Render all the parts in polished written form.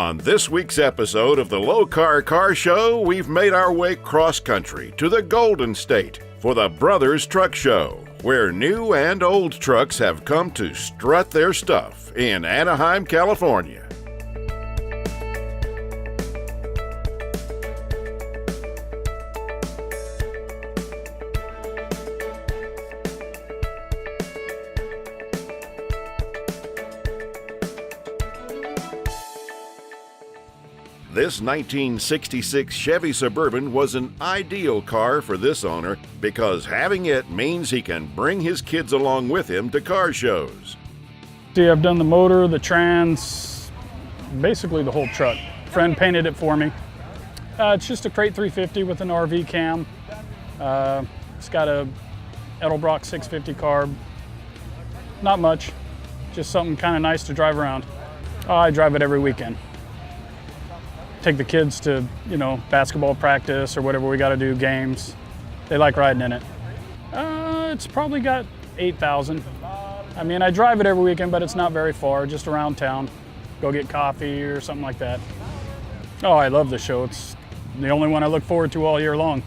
On this week's episode of the Lokar Car Show, we've made our way cross-country to the Golden State for the Brothers Truck Show, where new and old trucks have come to strut their stuff in Anaheim, California. This 1966 Chevy Suburban was an ideal car for this owner because having it means he can bring his kids along with him to car shows. See, I've done the motor, the trans, basically the whole truck. Friend painted it for me. It's just a crate 350 with an RV cam. It's got a Edelbrock 650 carb. Not much, just something kind of nice to drive around. I drive it every weekend. Take the kids to, basketball practice or whatever we got to do, games. They like riding in it. It's probably got 8,000. I mean, I drive it every weekend, but it's not very far, just around town. Go get coffee or something like that. Oh, I love the show. It's the only one I look forward to all year long.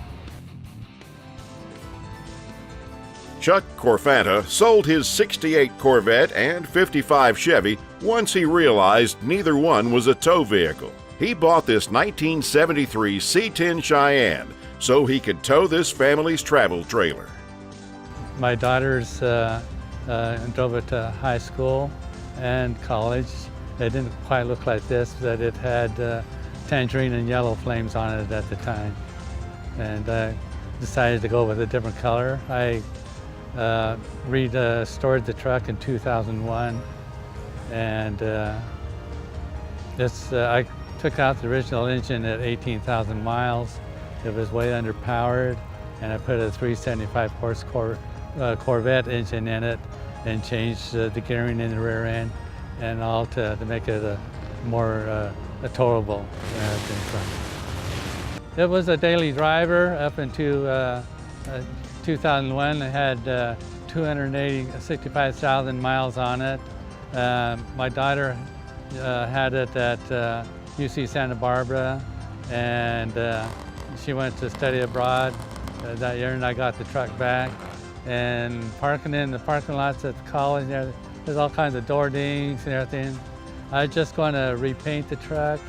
Chuck Corfanta sold his 68 Corvette and 55 Chevy once he realized neither one was a tow vehicle. He bought this 1973 C10 Cheyenne so he could tow this family's travel trailer. My daughters drove it to high school and college. It didn't quite look like this, but it had tangerine and yellow flames on it at the time. And I decided to go with a different color. I restored the truck in 2001, and I took out the original engine at 18,000 miles. It was way underpowered, and I put a 375 horse Corvette engine in it and changed the gearing in the rear end and all to make it a more towable. It was a daily driver up into 2001. It had 265,000 miles on it. My daughter had it at UC Santa Barbara, and she went to study abroad that year, and I got the truck back. And parking in the parking lots at the college, there's all kinds of door dings and everything. I was just going to repaint the truck,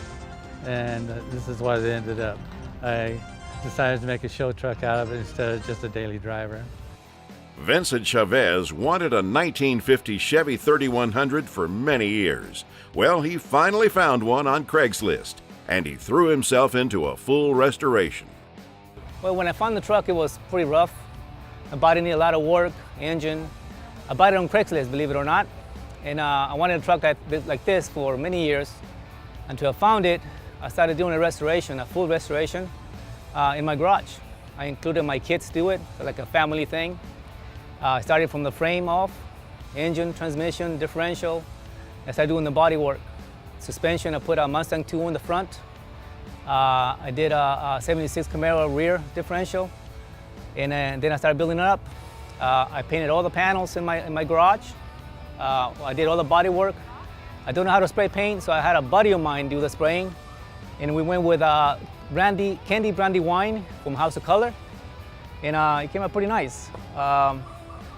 and this is what it ended up. I decided to make a show truck out of it instead of just a daily driver. Vincent Chavez wanted a 1950 Chevy 3100 for many years. Well, he finally found one on Craigslist, and he threw himself into a full restoration. Well, when I found the truck, it was pretty rough. The body needed a lot of work, engine. I bought it on Craigslist, believe it or not. And I wanted a truck like this for many years. Until I found it, I started doing a full restoration in my garage. I included my kids do it, like a family thing. I started from the frame off, engine, transmission, differential. I started doing the body work. Suspension, I put a Mustang 2 in the front. I did a 76 Camaro rear differential. And then I started building it up. I painted all the panels in my garage. I did all the body work. I don't know how to spray paint, so I had a buddy of mine do the spraying. And we went with candy brandy wine from House of Color. And it came out pretty nice.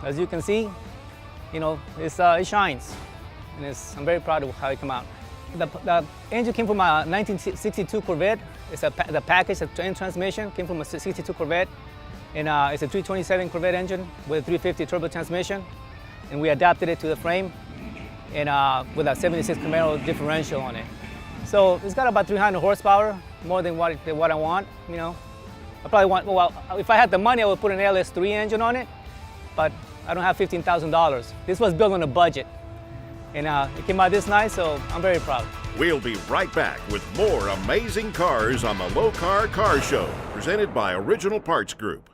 As you can see, it shines. And I'm very proud of how it came out. The engine came from a 1962 Corvette. The package, the transmission came from a 62 Corvette. And it's a 327 Corvette engine with a 350 turbo transmission. And we adapted it to the frame and with a 76 Camaro differential on it. So it's got about 300 horsepower, more than what I want, I probably want, if I had the money, I would put an LS3 engine on it, but I don't have $15,000. This was built on a budget, and it came out this nice, so I'm very proud. We'll be right back with more amazing cars on the Lokar Car Show, presented by Original Parts Group.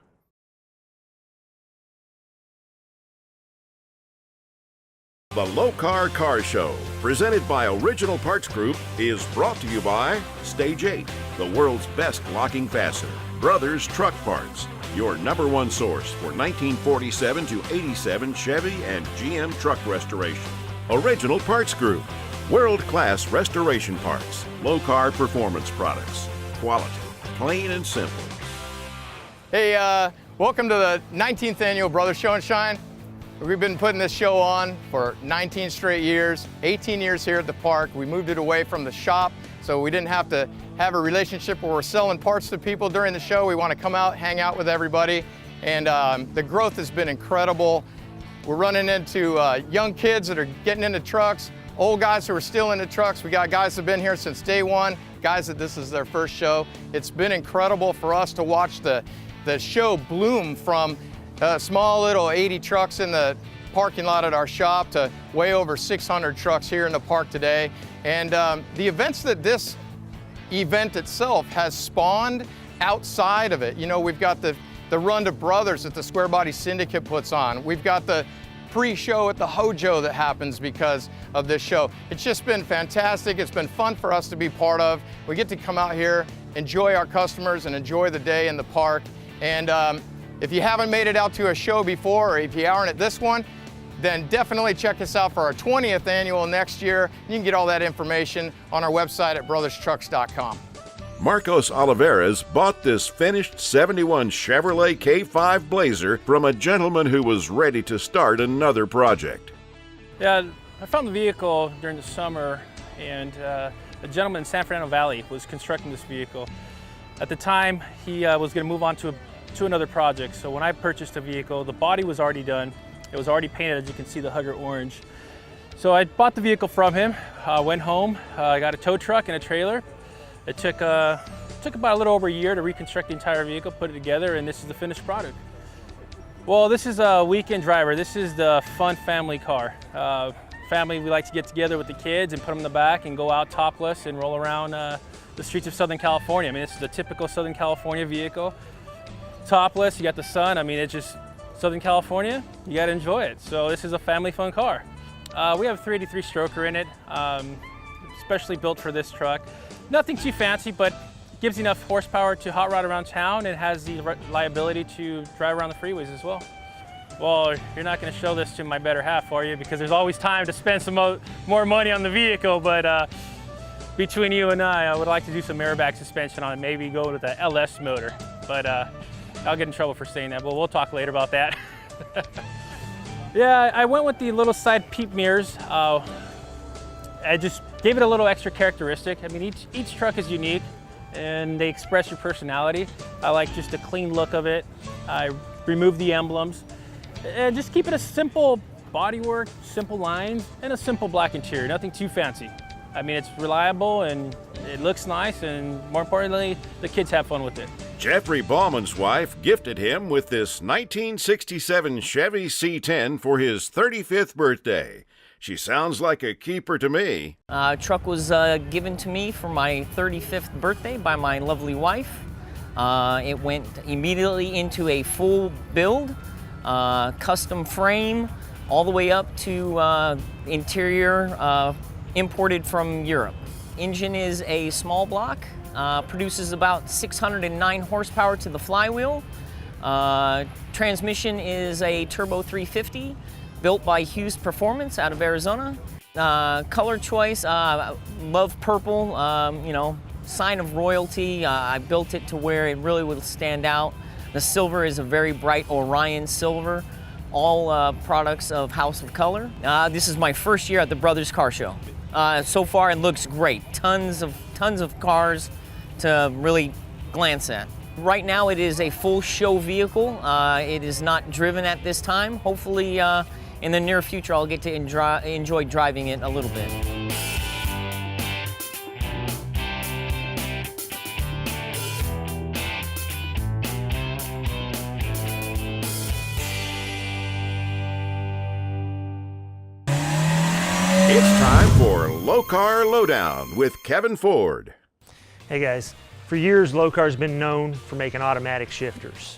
The Lokar Car Show, presented by Original Parts Group, is brought to you by Stage 8, the world's best locking fastener. Brothers Truck Parts, your #1 source for 1947 to 87 Chevy and GM truck restoration. Original Parts Group, World-class restoration parts, Lokar performance products. Quality, plain and simple. Hey, welcome to the 19th annual Brothers Show and Shine. We've been putting this show on for 19 straight years, 18 years here at the park. We moved it away from the shop, so we didn't have to have a relationship where we're selling parts to people during the show. We want to come out, hang out with everybody, and the growth has been incredible. We're running into young kids that are getting into trucks, old guys who are still into trucks. We got guys that have been here since day one, guys that this is their first show. It's been incredible for us to watch the show bloom from small little 80 trucks in the parking lot at our shop to way over 600 trucks here in the park today. And the events that this event itself has spawned outside of it. You know, we've got the Run to Brothers that the Square Body Syndicate puts on. We've got the pre-show at the Hojo that happens because of this show. It's just been fantastic. It's been fun for us to be part of. We get to come out here, enjoy our customers, and enjoy the day in the park. And if you haven't made it out to a show before, or if you aren't at this one, then definitely check us out for our 20th annual next year. You can get all that information on our website at brotherstrucks.com. Marcos Oliveras bought this finished '71 Chevrolet K5 Blazer from a gentleman who was ready to start another project. Yeah, I found the vehicle during the summer, and a gentleman in San Fernando Valley was constructing this vehicle. At the time, he was going to move on to another project. So when I purchased the vehicle, the body was already done. It was already painted, as you can see, the Hugger orange. So I bought the vehicle from him, went home, I got a tow truck and a trailer. It took about a little over a year to reconstruct the entire vehicle, put it together, and this is the finished product. Well, this is a weekend driver. This is the fun family car. Family, we like to get together with the kids and put them in the back and go out topless and roll around the streets of Southern California. I mean, this is a typical Southern California vehicle. Topless, you got the sun. I mean, it's just Southern California, you got to enjoy it. So this is a family fun car. We have a 383 stroker in it, especially built for this truck. Nothing too fancy, but gives enough horsepower to hot rod around town and has the reliability to drive around the freeways as well. Well, you're not going to show this to my better half, are you? Because there's always time to spend some more money on the vehicle, but between you and I would like to do some airbag suspension on it, maybe go with the LS motor, but I'll get in trouble for saying that, but we'll talk later about that. Yeah, I went with the little side peep mirrors. I just gave it a little extra characteristic. I mean, each truck is unique and they express your personality. I like just the clean look of it. I removed the emblems and just keep it a simple bodywork, simple lines, and a simple black interior, nothing too fancy. I mean, it's reliable and it looks nice, and more importantly, the kids have fun with it. Jeffrey Ballman's wife gifted him with this 1967 Chevy C10 for his 35th birthday. She sounds like a keeper to me. Truck was given to me for my 35th birthday by my lovely wife. It went immediately into a full build, custom frame, all the way up to interior imported from Europe. Engine is a small block, produces about 609 horsepower to the flywheel. Transmission is a turbo 350. Built by Hughes Performance out of Arizona. Color choice, love purple, you know, sign of royalty. I built it to where it really will stand out. The silver is a very bright Orion silver, all products of House of Color. This is my first year at the Brothers Car Show. So far it looks great. Tons of cars to really glance at. Right now it is a full show vehicle. It is not driven at this time. Hopefully in the near future, I'll get to enjoy driving it a little bit. It's time for Lokar Lowdown with Kevin Ford. Hey guys, for years Lokar's been known for making automatic shifters,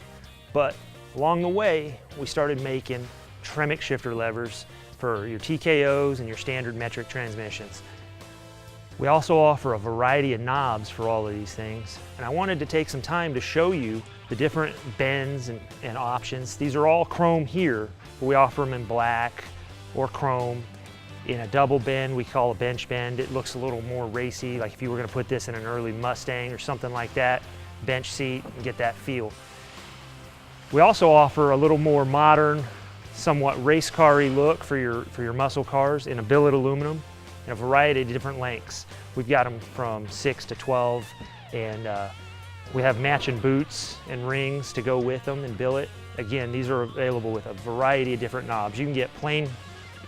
but along the way we started making Tremec shifter levers for your TKOs and your standard metric transmissions. We also offer a variety of knobs for all of these things, and I wanted to take some time to show you the different bends and options. These are all chrome here, but we offer them in black or chrome in a double bend, we call a bench bend. It looks a little more racy, like if you were gonna put this in an early Mustang or something like that, bench seat, and get that feel. We also offer a little more modern, somewhat race car-y look for your muscle cars in a billet aluminum in a variety of different lengths. We've got them from 6 to 12, and we have matching boots and rings to go with them in billet. Again, these are available with a variety of different knobs. You can get plain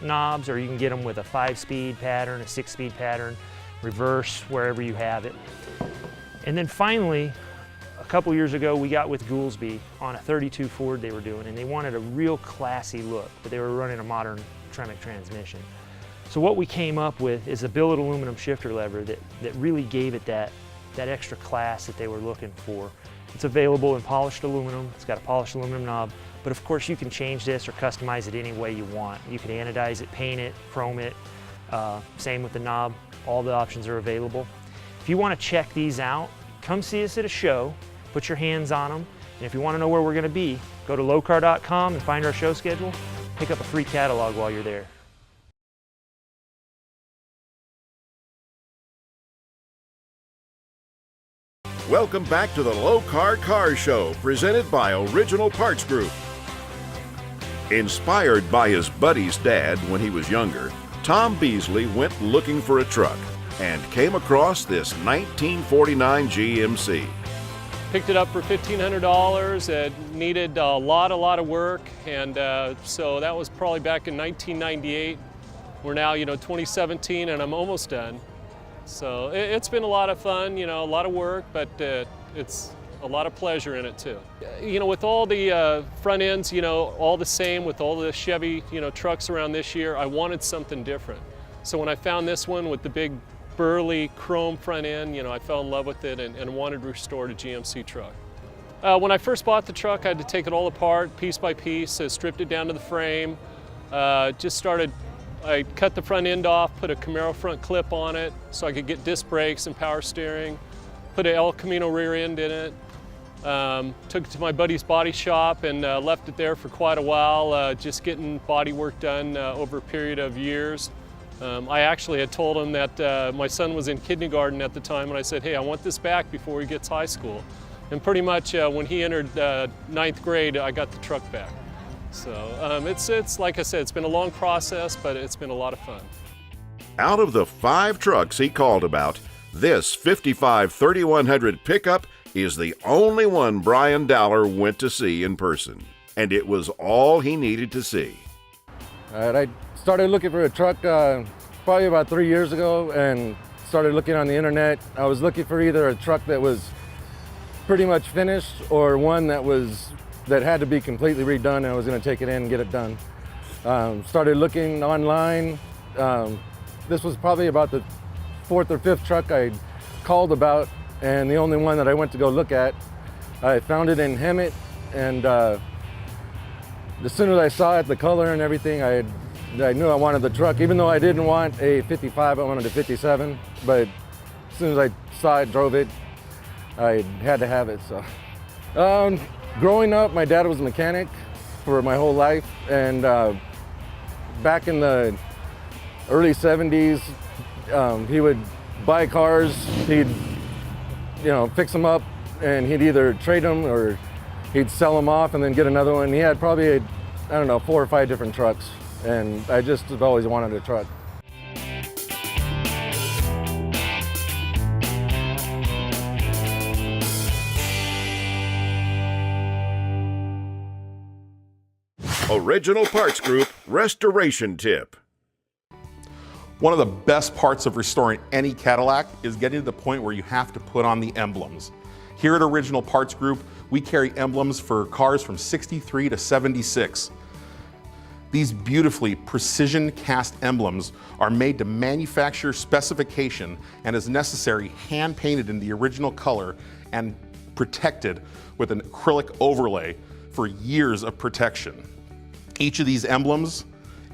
knobs, or you can get them with a 5-speed pattern, a 6-speed pattern, reverse, wherever you have it. And then finally, a couple years ago, we got with Goolsby on a 32 Ford they were doing, and they wanted a real classy look, but they were running a modern Tremec transmission. So what we came up with is a billet aluminum shifter lever that really gave it that extra class that they were looking for. It's available in polished aluminum. It's got a polished aluminum knob, but of course you can change this or customize it any way you want. You can anodize it, paint it, chrome it, same with the knob. All the options are available. If you want to check these out, come see us at a show, put your hands on them, and if you want to know where we're going to be, go to lokar.com and find our show schedule. Pick up a free catalog while you're there. Welcome back to the Lokar Car Show, presented by Original Parts Group. Inspired by his buddy's dad when he was younger, Tom Beasley went looking for a truck and came across this 1949 GMC. Picked it up for $1,500. It needed a lot of work, and so that was probably back in 1998. We're now, 2017, and I'm almost done. So it's been a lot of fun, a lot of work, but it's a lot of pleasure in it too. With all the front ends, all the same with all the Chevy, trucks around this year, I wanted something different. So when I found this one with the big burly chrome front end, I fell in love with it and wanted to restore a GMC truck. When I first bought the truck, I had to take it all apart piece by piece, stripped it down to the frame, I cut the front end off, put a Camaro front clip on it so I could get disc brakes and power steering, put an El Camino rear end in it, took it to my buddy's body shop and left it there for quite a while, just getting body work done over a period of years. I actually had told him that my son was in kindergarten at the time, and I said, hey, I want this back before he gets high school. And pretty much when he entered 9th grade, I got the truck back. So it's like I said, it's been a long process, but it's been a lot of fun. Out of the 5 trucks he called about, this 55 3100 pickup is the only one Brian Dowler went to see in person. And it was all he needed to see. I started looking for a truck probably about 3 years ago, and started looking on the internet. I was looking for either a truck that was pretty much finished or one that had to be completely redone, and I was going to take it in and get it done. Started looking online. This was probably about the 4th or 5th truck I called about, and the only one that I went to go look at. I found it in Hemet, and as soon as I saw it, the color and everything, I knew I wanted the truck. Even though I didn't want a 55, I wanted a 57, but as soon as I saw it, drove it, I had to have it. So. Growing up, my dad was a mechanic for my whole life, and back in the early 70s, he would buy cars, he'd fix them up, and he'd either trade them or he'd sell them off and then get another one. He had probably, 4 or 5 different trucks, and I just have always wanted a truck. Original Parts Group Restoration Tip. One of the best parts of restoring any Cadillac is getting to the point where you have to put on the emblems. Here at Original Parts Group, we carry emblems for cars from 63 to 76. These beautifully precision cast emblems are made to manufacturer specification and, as necessary, hand painted in the original color and protected with an acrylic overlay for years of protection. Each of these emblems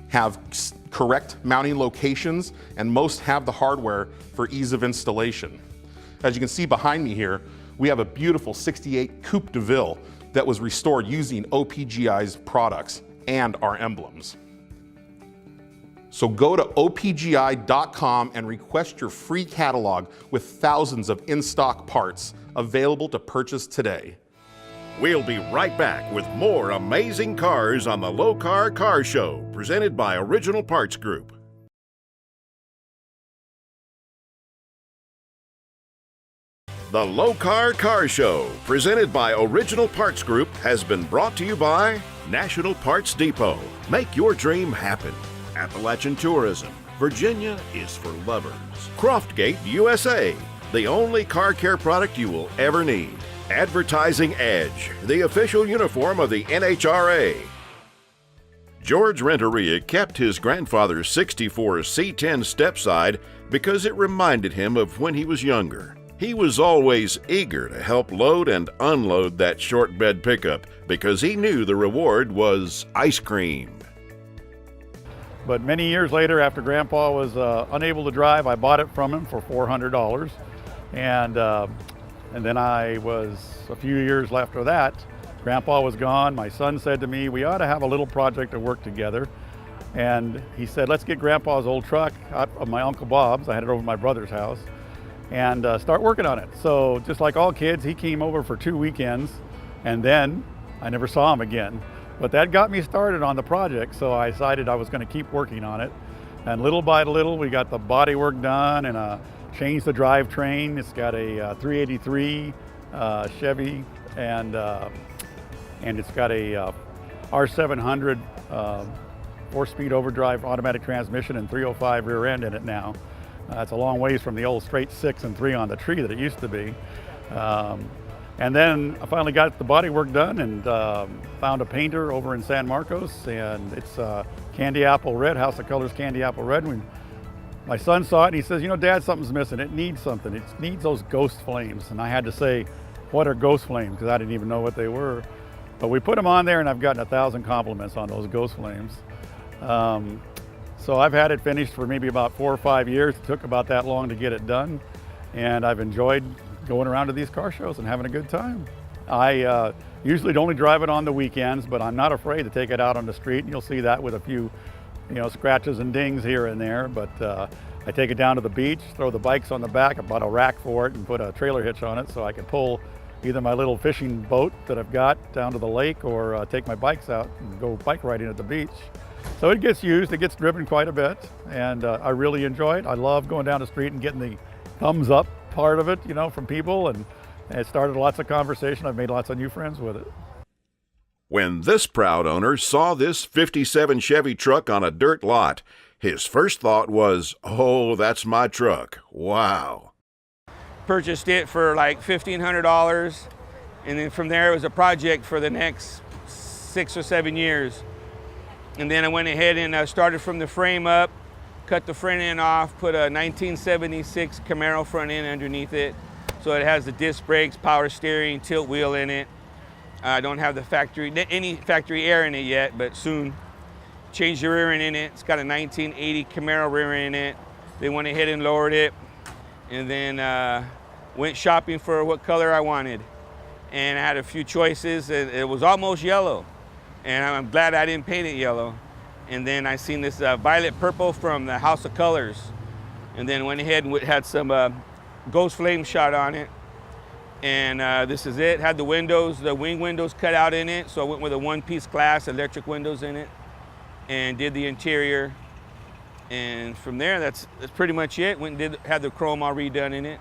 have correct mounting locations, and most have the hardware for ease of installation. As you can see behind me here, we have a beautiful 68 Coupe de Ville that was restored using OPGI's products and our emblems. So go to opgi.com and request your free catalog with thousands of in-stock parts available to purchase today. We'll be right back with more amazing cars on the Lokar Car Show, presented by Original Parts Group. The Lokar Car Show, presented by Original Parts Group, has been brought to you by National Parts Depot. Make your dream happen. Appalachian Tourism. Virginia is for lovers. Croftgate USA, the only car care product you will ever need. Advertising Edge, the official uniform of the NHRA. George Renteria kept his grandfather's '64 C10 stepside because it reminded him of when he was younger. He was always eager to help load and unload that short bed pickup because he knew the reward was ice cream. But many years later, after Grandpa was unable to drive, I bought it from him for $400. And then I was, a few years after that, Grandpa was gone. My son said to me, we ought to have a little project to work together. And he said, let's get Grandpa's old truck out of my Uncle Bob's. I had it over at my brother's house. And start working on it. So just like all kids, he came over for 2 weekends, and then I never saw him again. But that got me started on the project, so I decided I was going to keep working on it. And little by little, we got the body work done and changed the drivetrain. It's got a 383 Chevy, and it's got a R700 4-speed overdrive automatic transmission and 305 rear end in it now. It's a long ways from the old straight 6 and 3 on the tree that it used to be. And then I finally got the body work done and found a painter over in San Marcos, and it's Candy Apple Red, House of Colors Candy Apple Red. When my son saw it, and he says, you know, Dad, something's missing. It needs something. It needs those ghost flames. And I had to say, what are ghost flames? Because I didn't even know what they were. But we put them on there, and I've gotten 1,000 compliments on those ghost flames. So I've had it finished for maybe about 4 or 5 years. It took about that long to get it done. And I've enjoyed going around to these car shows and having a good time. I usually only drive it on the weekends, but I'm not afraid to take it out on the street. And you'll see that with a few, scratches and dings here and there. But I take it down to the beach, throw the bikes on the back. I bought a rack for it and put a trailer hitch on it so I can pull either my little fishing boat that I've got down to the lake or take my bikes out and go bike riding at the beach. So it gets used, it gets driven quite a bit, and I really enjoy it. I love going down the street and getting the thumbs up part of it, from people, and it started lots of conversation. I've made lots of new friends with it. When this proud owner saw this '57 Chevy truck on a dirt lot, his first thought was, oh, that's my truck. Wow. Purchased it for like $1,500, and then from there it was a project for the next 6 or 7 years. And then I went ahead and started from the frame up, cut the front end off, put a 1976 Camaro front end underneath it. So it has the disc brakes, power steering, tilt wheel in it. I don't have any factory air in it yet, but soon. Changed the rear end in it. It's got a 1980 Camaro rear end in it. They went ahead and lowered it, and then went shopping for what color I wanted. And I had a few choices. It was almost yellow. And I'm glad I didn't paint it yellow. And then I seen this violet purple from the House of Colors. And then went ahead and had some ghost flame shot on it. And this is it. Had the windows, the wing windows cut out in it. So I went with a one-piece glass, electric windows in it, and did the interior. And from there, that's pretty much it. Went and had the chrome all redone in it.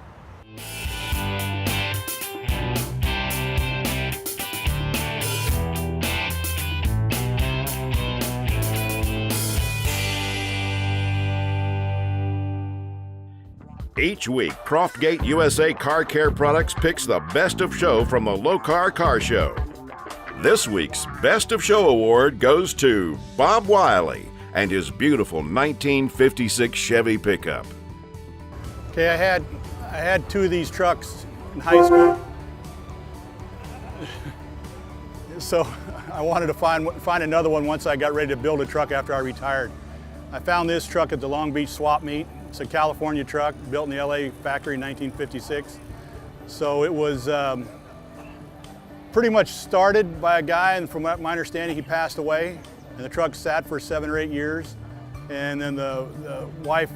Each week, Croftgate USA Car Care Products picks the Best of Show from the Lokar Car Show. This week's Best of Show award goes to Bob Wiley and his beautiful 1956 Chevy pickup. Okay, I had 2 of these trucks in high school. So I wanted to find another one once I got ready to build a truck after I retired. I found this truck at the Long Beach swap meet. It's a California truck built in the LA factory in 1956. So it was pretty much started by a guy, and from my understanding, he passed away. And the truck sat for 7 or 8 years. and then the wife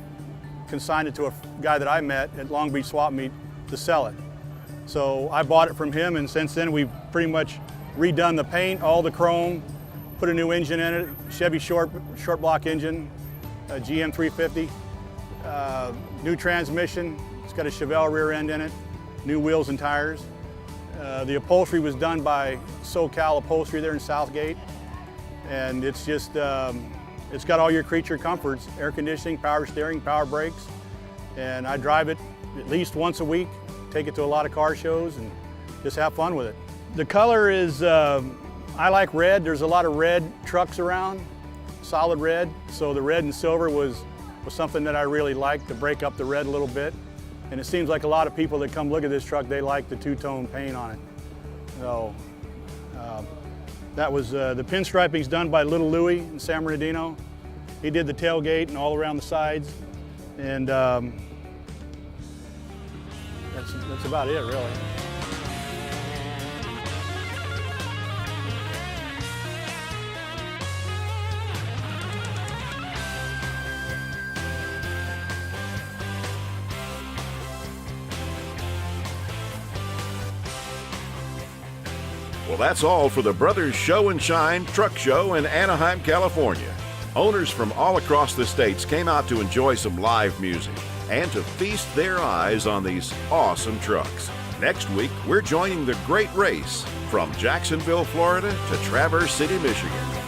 consigned it to a guy that I met at Long Beach Swap Meet to sell it. So I bought it from him, and since then we've pretty much redone the paint, all the chrome, put a new engine in it, Chevy short block engine, a GM 350, new transmission. It's got a Chevelle rear end in it, new wheels and tires. The upholstery was done by SoCal Upholstery there in Southgate, and it's just it's got all your creature comforts: air conditioning, power steering, power brakes, and I drive it at least once a week. Take it to a lot of car shows and just have fun with it. The color is, I like red. There's a lot of red trucks around, solid red. So the red and silver was something that I really liked, to break up the red a little bit. And it seems like a lot of people that come look at this truck, they like the two-tone paint on it. So that was, the pinstriping's done by Little Louie in San Bernardino. He did the tailgate and all around the sides. And that's about it, really. Well, that's all for the Brothers Show and Shine Truck Show in Anaheim, California. Owners from all across the states came out to enjoy some live music and to feast their eyes on these awesome trucks. Next week, we're joining the Great Race from Jacksonville, Florida to Traverse City, Michigan.